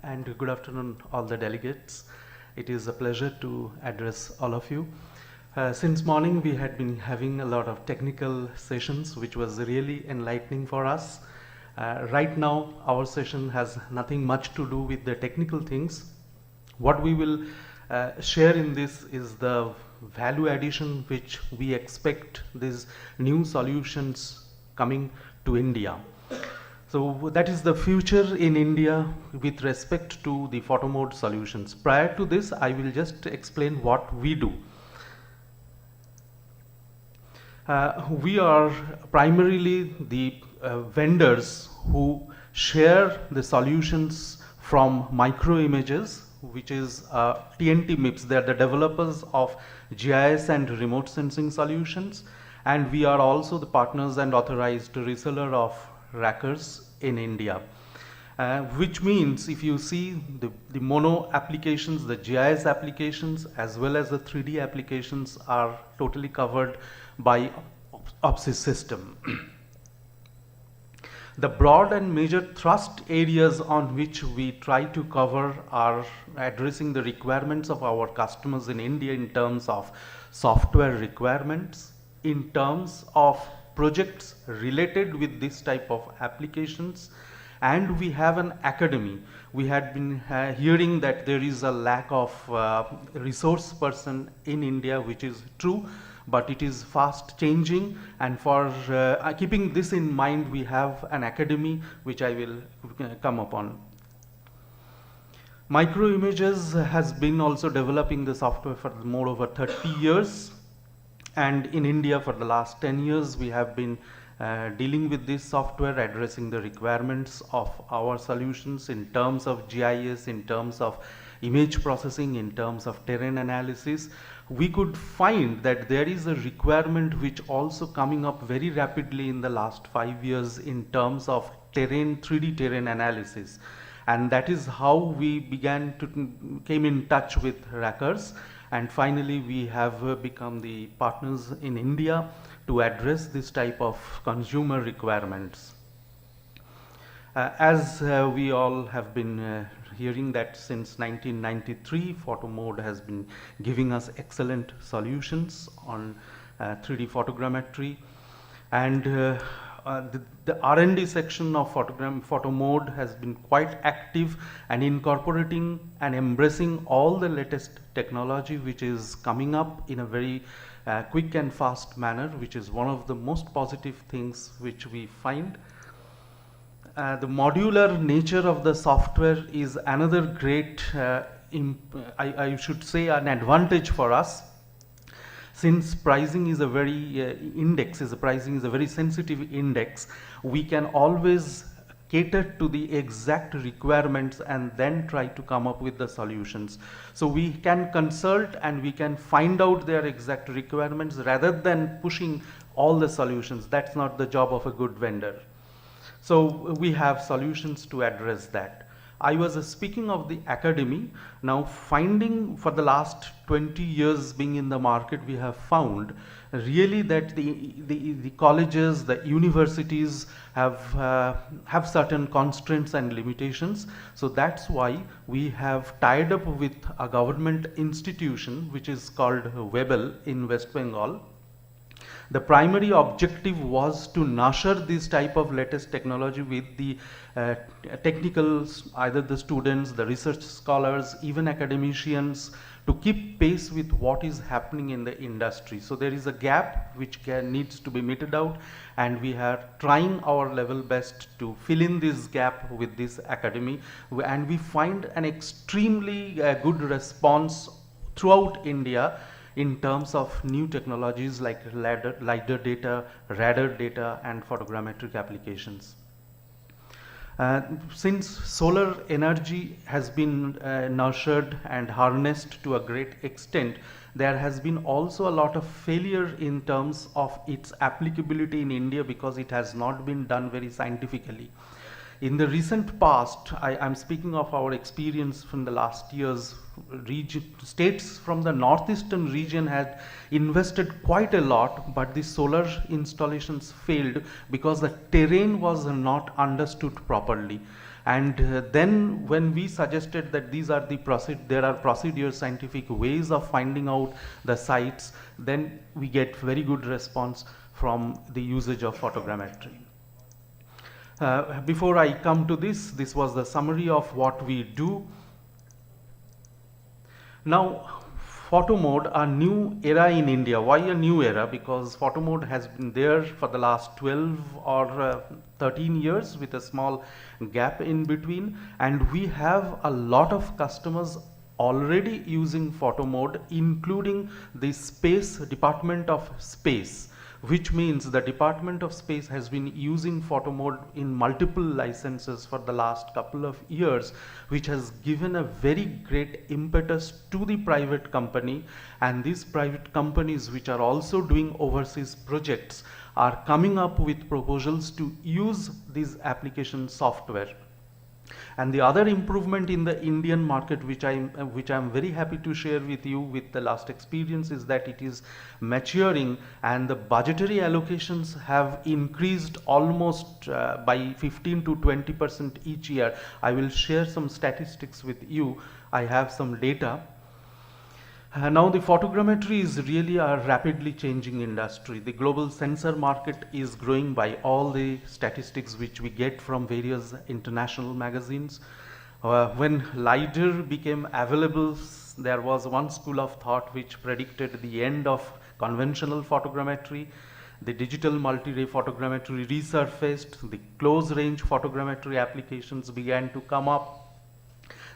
and good afternoon all the delegates. It is a pleasure to address all of you. Since morning we had been having a lot of technical sessions which was really enlightening for us. Right now our session has nothing much to do with the technical things. What we will share in this is the value addition which we expect these new solutions coming to India. So that is the future in India with respect to the PHOTOMOD solutions. Prior to this, I will just explain what we do. We are primarily the vendors who share the solutions from micro images, which is TNT MIPS. They are the developers of GIS and remote sensing solutions, and we are also the partners and authorized reseller of rackers in India. Which means if you see the mono applications, the GIS applications as well as the 3D applications are totally covered by OPSIS system. The broad and major thrust areas on which we try to cover are addressing the requirements of our customers in India in terms of software requirements, in terms of projects related with this type of applications, and we have an academy. We had been hearing that there is a lack of resource person in India, which is true, but it is fast changing, and for keeping this in mind, we have an academy which I will come upon. Micro Images has been also developing the software for more over 30 years. And in India for the last 10 years we have been dealing with this software, addressing the requirements of our solutions in terms of GIS, in terms of image processing, in terms of terrain analysis. We could find that there is a requirement which also coming up very rapidly in the last 5 years in terms of terrain, 3D terrain analysis. And that is how we came in touch with rackers. And finally, we have become the partners in India to address this type of consumer requirements. As we all have been hearing that since 1993, PHOTOMOD has been giving us excellent solutions on 3D photogrammetry. And the R&D section of PHOTOMOD has been quite active and incorporating and embracing all the latest technology which is coming up in a very quick and fast manner, which is one of the most positive things which we find. The modular nature of the software is another great, I should say, an advantage for us. Since pricing is a very pricing is a very sensitive index, we can always cater to the exact requirements and then try to come up with the solutions. So we can consult and we can find out their exact requirements rather than pushing all the solutions. That's not the job of a good vendor. So we have solutions to address that. I was speaking of the academy. Now finding for the last 20 years being in the market, we have found really that the colleges, the universities have certain constraints and limitations. So that's why we have tied up with a government institution which is called Webel in West Bengal. The primary objective was to nurture this type of latest technology with the technicals, either the students, the research scholars, even academicians, to keep pace with what is happening in the industry. So there is a gap which needs to be meted out, and we are trying our level best to fill in this gap with this academy, and we find an extremely good response throughout India in terms of new technologies like LiDAR data, radar data, and photogrammetric applications. Since solar energy has been nurtured and harnessed to a great extent, there has been also a lot of failure in terms of its applicability in India because it has not been done very scientifically. In the recent past, I'm speaking of our experience from the last years, states from the northeastern region had invested quite a lot, but the solar installations failed because the terrain was not understood properly. And then when we suggested that there are procedures, scientific ways of finding out the sites, then we get very good response from the usage of photogrammetry. Before I come to this was the summary of what we do. Now, PHOTOMOD, a new era in India. Why a new era? Because PHOTOMOD has been there for the last 12 or 13 years with a small gap in between, and we have a lot of customers already using PHOTOMOD, including the Space Department of Space, which means the Department of Space has been using PHOTOMOD in multiple licenses for the last couple of years, which has given a very great impetus to the private company, and these private companies, which are also doing overseas projects, are coming up with proposals to use this application software. And the other improvement in the Indian market, which I'm very happy to share with you with the last experience, is that it is maturing and the budgetary allocations have increased almost by 15 to 20% each year. I will share some statistics with you. I have some data. Now the photogrammetry is really a rapidly changing industry. The global sensor market is growing by all the statistics which we get from various international magazines. When LiDAR became available, there was one school of thought which predicted the end of conventional photogrammetry. The digital multi-ray photogrammetry resurfaced, the close range photogrammetry applications began to come up.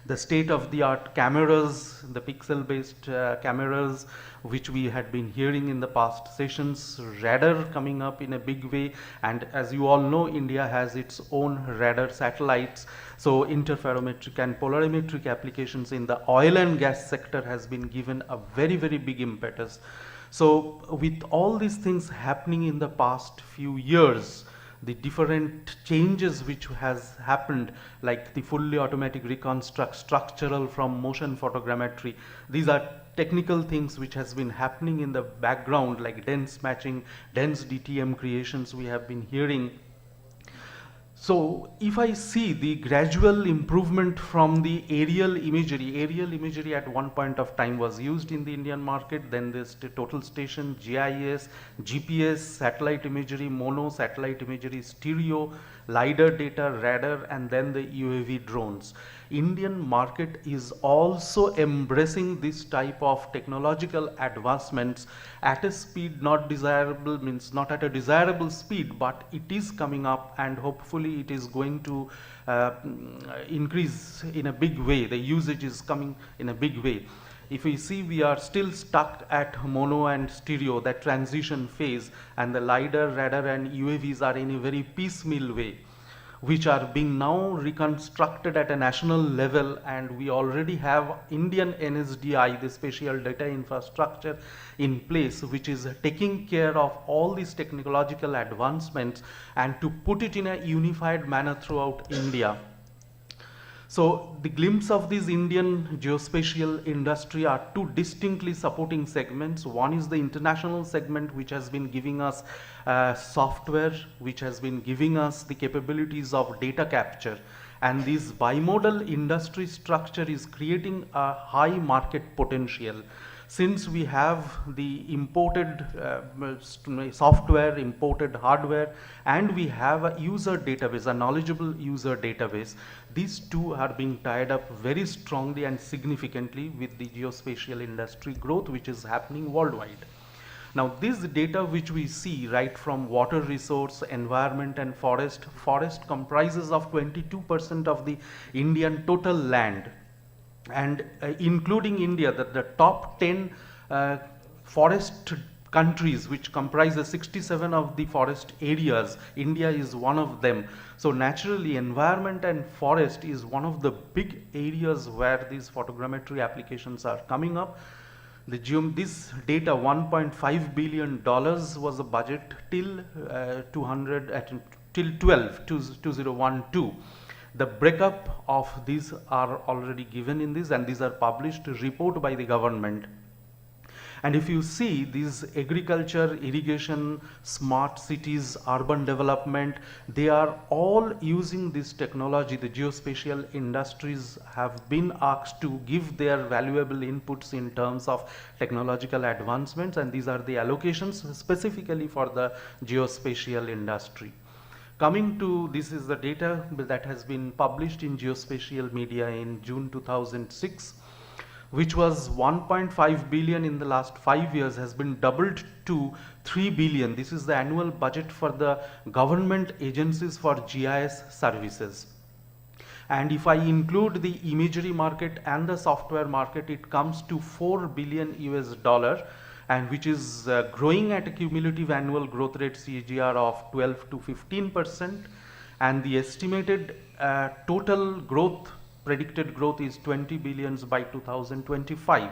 The state-of-the-art cameras, the pixel-based cameras, which we had been hearing in the past sessions, radar coming up in a big way, and as you all know, India has its own radar satellites, so interferometric and polarimetric applications in the oil and gas sector has been given a very, very big impetus. So with all these things happening in the past few years, the different changes which has happened, like the fully automatic reconstruct, structural from motion photogrammetry, these are technical things which has been happening in the background, like dense matching, dense DTM creations we have been hearing. So if I see the gradual improvement from the aerial imagery at one point of time was used in the Indian market, then this total station, GIS, GPS, satellite imagery, mono, satellite imagery, stereo, LiDAR data, radar, and then the UAV drones. Indian market is also embracing this type of technological advancements at a speed not desirable, means not at a desirable speed, but it is coming up, and hopefully it is going to increase in a big way. The usage is coming in a big way. If we see, we are still stuck at mono and stereo, that transition phase, and the LiDAR, radar and UAVs are in a very piecemeal way, which are being now reconstructed at a national level, and we already have Indian NSDI, the spatial data infrastructure in place, which is taking care of all these technological advancements and to put it in a unified manner throughout India. So the glimpse of this Indian geospatial industry are two distinctly supporting segments. One is the international segment, which has been giving us software, which has been giving us the capabilities of data capture. And this bimodal industry structure is creating a high market potential. Since we have the imported software, imported hardware, and we have a user database, a knowledgeable user database, these two are being tied up very strongly and significantly with the geospatial industry growth which is happening worldwide. Now this data which we see right from water resource, environment and forest comprises of 22% of the Indian total land, and including India, the top 10 forest countries which comprises 67 of the forest areas, India is one of them. So naturally environment and forest is one of the big areas where these photogrammetry applications are coming up. This data, $1.5 billion was the budget till 2012. The breakup of these are already given in this, and these are published report by the government. And if you see these agriculture, irrigation, smart cities, urban development, they are all using this technology. The geospatial industries have been asked to give their valuable inputs in terms of technological advancements, and these are the allocations specifically for the geospatial industry. Coming to, this is the data that has been published in geospatial media in June 2006, which was 1.5 billion in the last 5 years, has been doubled to 3 billion. This is the annual budget for the government agencies for GIS services. And if I include the imagery market and the software market, it comes to 4 billion US dollar, and which is growing at a cumulative annual growth rate CAGR of 12 to 15%, and the estimated total growth, predicted growth, is 20 billions by 2025.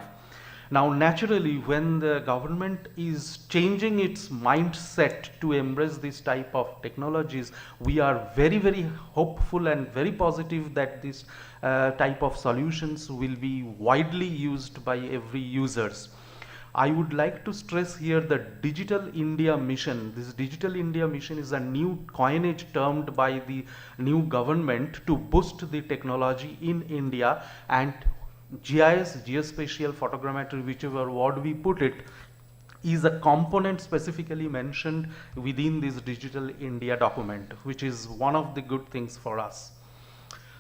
Now naturally, when the government is changing its mindset to embrace this type of technologies, we are very hopeful and very positive that this type of solutions will be widely used by every users. I would like to stress here the Digital India Mission. This Digital India Mission is a new coinage termed by the new government to boost the technology in India, and GIS, geospatial photogrammetry, whichever word we put it, is a component specifically mentioned within this Digital India document, which is one of the good things for us.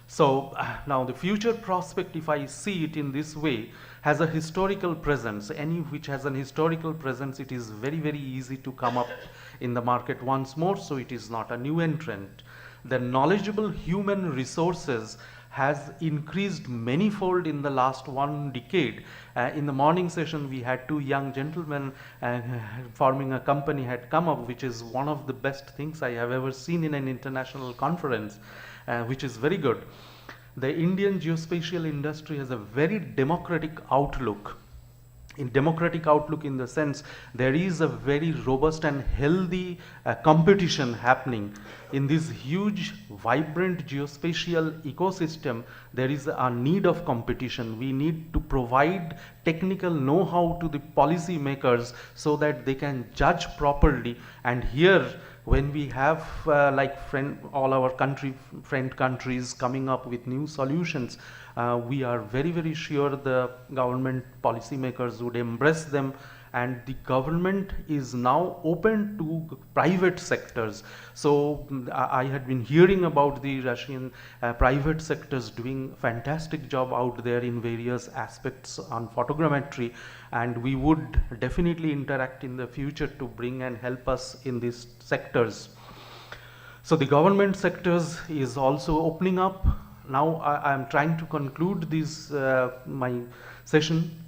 So now the future prospect, if I see it in this way, has a historical presence. Any which has an historical presence, it is very easy to come up in the market once more, so it is not a new entrant. The knowledgeable human resources has increased manyfold in the last 1 decade. In the morning session, we had 2 young gentlemen forming a company had come up, which is one of the best things I have ever seen in an international conference, which is very good. The Indian geospatial industry has a very democratic outlook. In democratic outlook, in the sense there is a very robust and healthy competition happening in this huge vibrant geospatial ecosystem. There is a need of competition. We need to provide technical know-how to the policy makers so that they can judge properly. And here, when we have all our friend countries coming up with new solutions, we are very sure the government policymakers would embrace them, and the government is now open to private sectors. So I had been hearing about the Russian private sectors doing fantastic job out there in various aspects on photogrammetry, and we would definitely interact in the future to bring and help us in these sectors. So the government sectors is also opening up. Now I am trying to conclude this my session.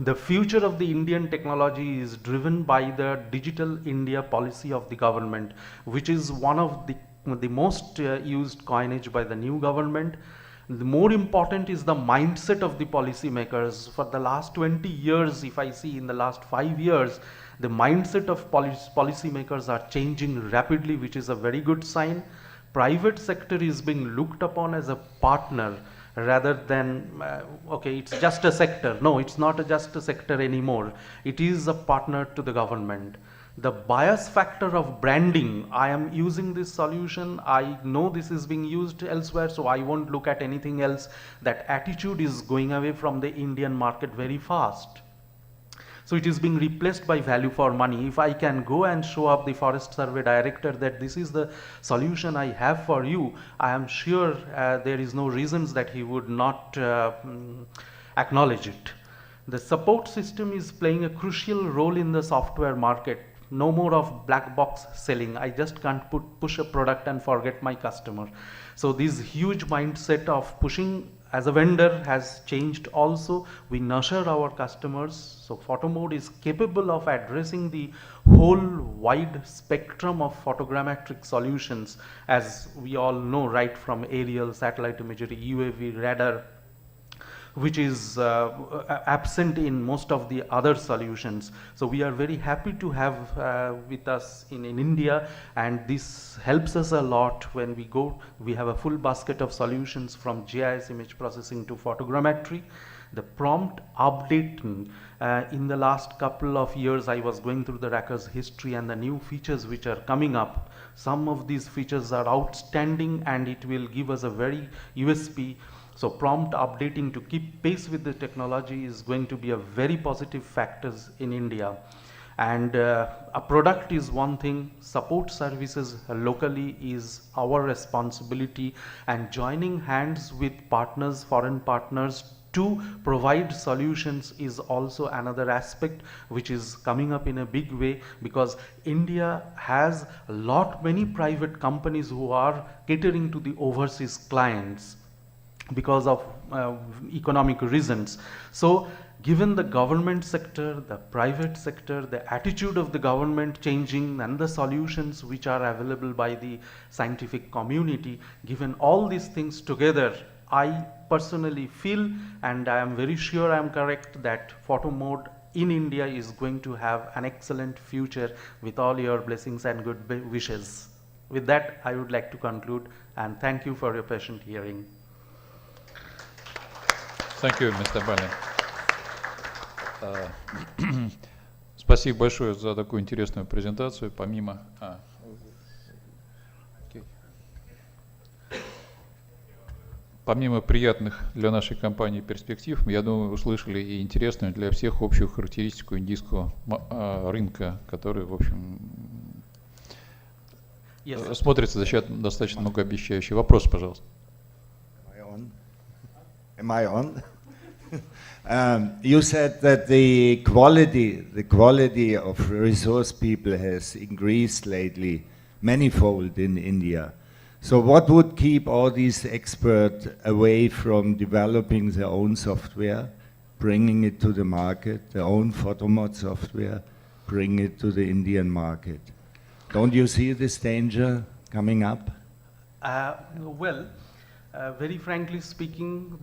The future of the Indian technology is driven by the Digital India policy of the government, which is one of the most used coinage by the new government. The more important is the mindset of the policymakers. For the last 20 years, if I see in the last 5 years, the mindset of policymakers are changing rapidly, which is a very good sign. Private sector is being looked upon as a partner rather than okay, it's just a sector. No, it's not just a sector anymore. It is a partner to the government. The bias factor of branding, I am using this solution, I know this is being used elsewhere, so I won't look at anything else. That attitude is going away from the Indian market very fast. So it is being replaced by value for money. If I can go and show up the Forest Survey director that this is the solution I have for you, I am sure there is no reasons that he would not acknowledge it. The support system is playing a crucial role in the software market. No more of black box selling. I just can't push a product and forget my customer. So this huge mindset of pushing as a vendor has changed also. We nurture our customers. So PHOTOMOD is capable of addressing the whole wide spectrum of photogrammetric solutions, as we all know, right from aerial, satellite imagery, UAV, radar. which is absent in most of the other solutions. So we are very happy to have with us in India, and this helps us a lot when we go. We have a full basket of solutions from GIS image processing to photogrammetry. The prompt updating, in the last couple of years I was going through the Racker's history and the new features which are coming up. Some of these features are outstanding and it will give us a very USP. So prompt updating to keep pace with the technology is going to be a very positive factors in India. And a product is one thing, support services locally is our responsibility, and joining hands with partners, foreign partners, to provide solutions is also another aspect which is coming up in a big way, because India has many private companies who are catering to the overseas clients because of economic reasons. So given the government sector, the private sector, the attitude of the government changing, and the solutions which are available by the scientific community, given all these things together, I personally feel, and I am very sure I am correct, that PHOTOMOD in India is going to have an excellent future with all your blessings and good wishes. With that, I would like to conclude, and thank you for your patient hearing. Thank you, Mr. Balen. Спасибо большое за такую интересную презентацию. Помимо приятных для нашей компании перспектив, я думаю, вы услышали и интересную для всех общую характеристику индийского рынка, который, в общем, смотрится достаточно многообещающе. Вопрос, пожалуйста. Am I on? You said that the quality of resource people has increased lately, manifold in India. So what would keep all these experts away from developing their own software, bringing it to the market, their own PHOTOMOD software, bring it to the Indian market? Don't you see this danger coming up? Very frankly speaking,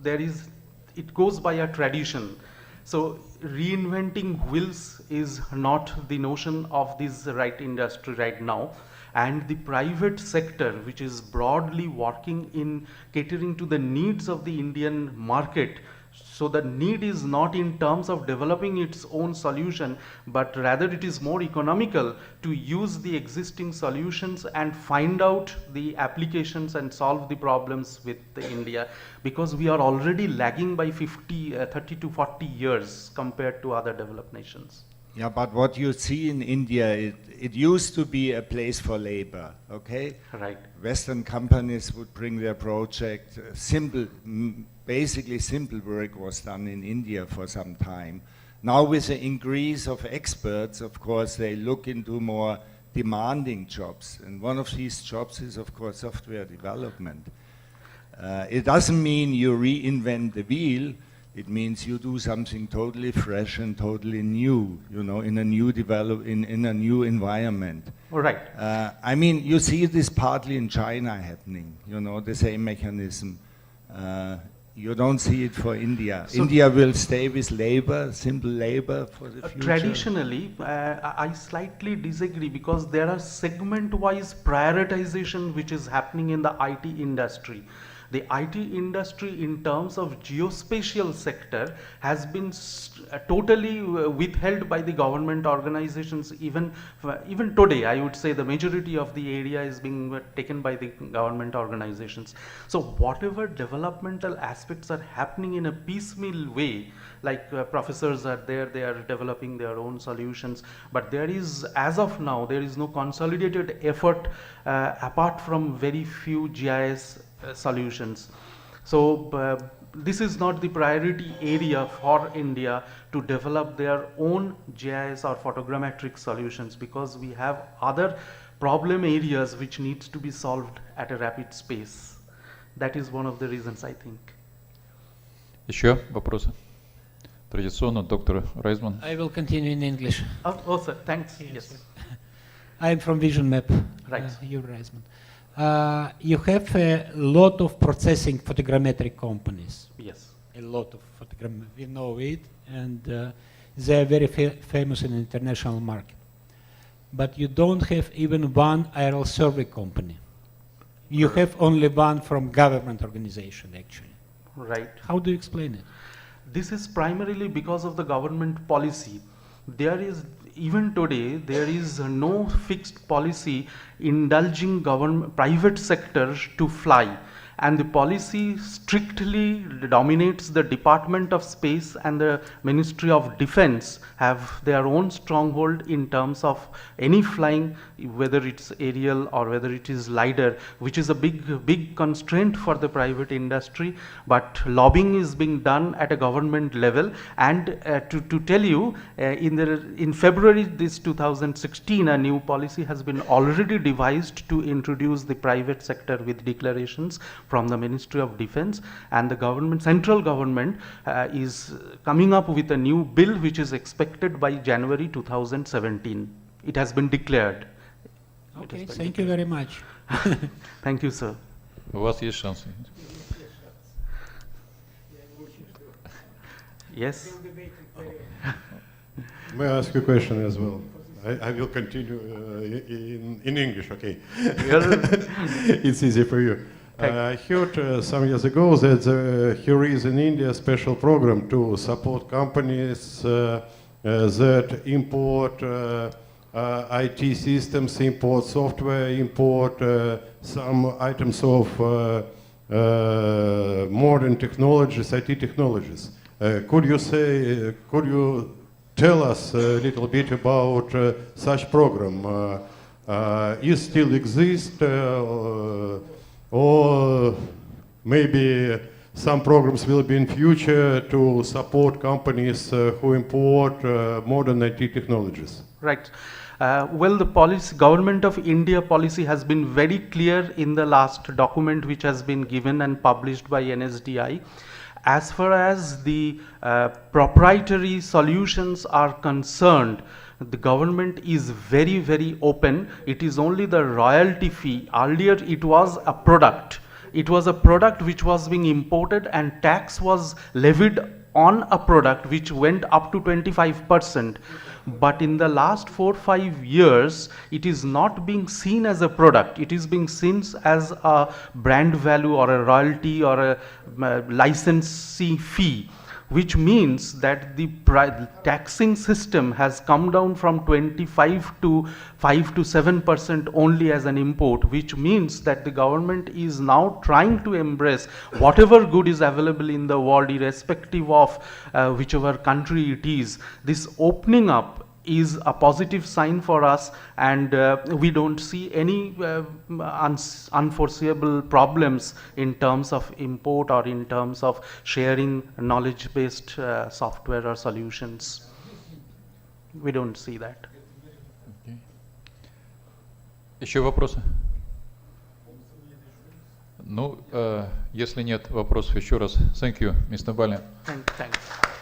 it goes by a tradition. So reinventing wheels is not the notion of this industry right now. And the private sector, which is broadly working in catering to the needs of the Indian market. So the need is not in terms of developing its own solution, but rather it is more economical to use the existing solutions and find out the applications and solve the problems with India, because we are already lagging by 30 to 40 years compared to other developed nations. Yeah, but what you see in India, it used to be a place for labor, okay? Right. Western companies would bring their project, basically simple work was done in India for some time. Now with the increase of experts, of course, they look into more demanding jobs. And one of these jobs is, of course, software development. It doesn't mean you reinvent the wheel. It means you do something totally fresh and totally new, you know, in a new in a new environment. All right. I mean, you see this partly in China happening, you know, the same mechanism. You don't see it for India. So India will stay with labor, simple labor for the future. Traditionally, I slightly disagree, because there are segment-wise prioritization which is happening in the IT industry. The IT industry in terms of geospatial sector has been totally withheld by the government organizations. Even today, I would say the majority of the area is being taken by the government organizations. So whatever developmental aspects are happening in a piecemeal way, like professors are there, they are developing their own solutions, but there is, as of now, there is no consolidated effort apart from very few GIS solutions. So this is not the priority area for India to develop their own GIS or photogrammetric solutions, because we have other problem areas which needs to be solved at a rapid pace. That is one of the reasons, I think. Еще вопросы? Традиционно, доктор Райзман. I will continue in English. Oh, sir, thanks. Yes. I am from Vision Map. Right. You're Reisman. You have a lot of processing photogrammetric companies. Yes. a lot of photogram. We know it, and they are very famous in the international market. But you don't have even one aerial survey company. You have only one from government organization, actually. Right. How do you explain it? This is primarily because of the government policy. There is, even today, there is no fixed policy indulging private sectors to fly. And the policy strictly dominates the Department of Space and the Ministry of Defense have their own stronghold in terms of any flying, whether it's aerial or whether it is LiDAR, which is a big constraint for the private industry. But lobbying is being done at a government level. And to tell you, in February this 2016, a new policy has been already devised to introduce the private sector with declarations from the Ministry of Defense, and the government, central government is coming up with a new bill which is expected by January 2017. It has been declared. Okay, thank you very much. Thank you, sir. У вас есть шансы. Yes. May I ask you a question as well? I will continue in English, okay? It's easy for you. I heard some years ago that here is in India a special program to support companies that import IT systems, import software, import some items of modern technologies, IT technologies. Could you tell us a little bit about such program? Is still exist, or maybe some programs will be in future to support companies who import modern IT technologies? Right. Well, the government of India policy has been very clear in the last document which has been given and published by NSDI. As far as the proprietary solutions are concerned, the government is very, very open. It is only the royalty fee. Earlier it was a product. It was a product which was being imported and tax was levied on a product which went up to 25%. But in the last 4 or 5 years, it is not being seen as a product. It is being seen as a brand value or a royalty or a licensing fee, which means that the taxing system has come down from 25 to 5 to 7% only as an import, which means that the government is now trying to embrace whatever good is available in the world, irrespective of whichever country it is. This opening up is a positive sign for us, and we don't see any unforeseeable problems in terms of import or in terms of sharing knowledge-based software or solutions. We don't see that. Okay. Еще вопросы? Ну, если нет вопросов, еще раз, thank you, Mr. Balen. Thanks.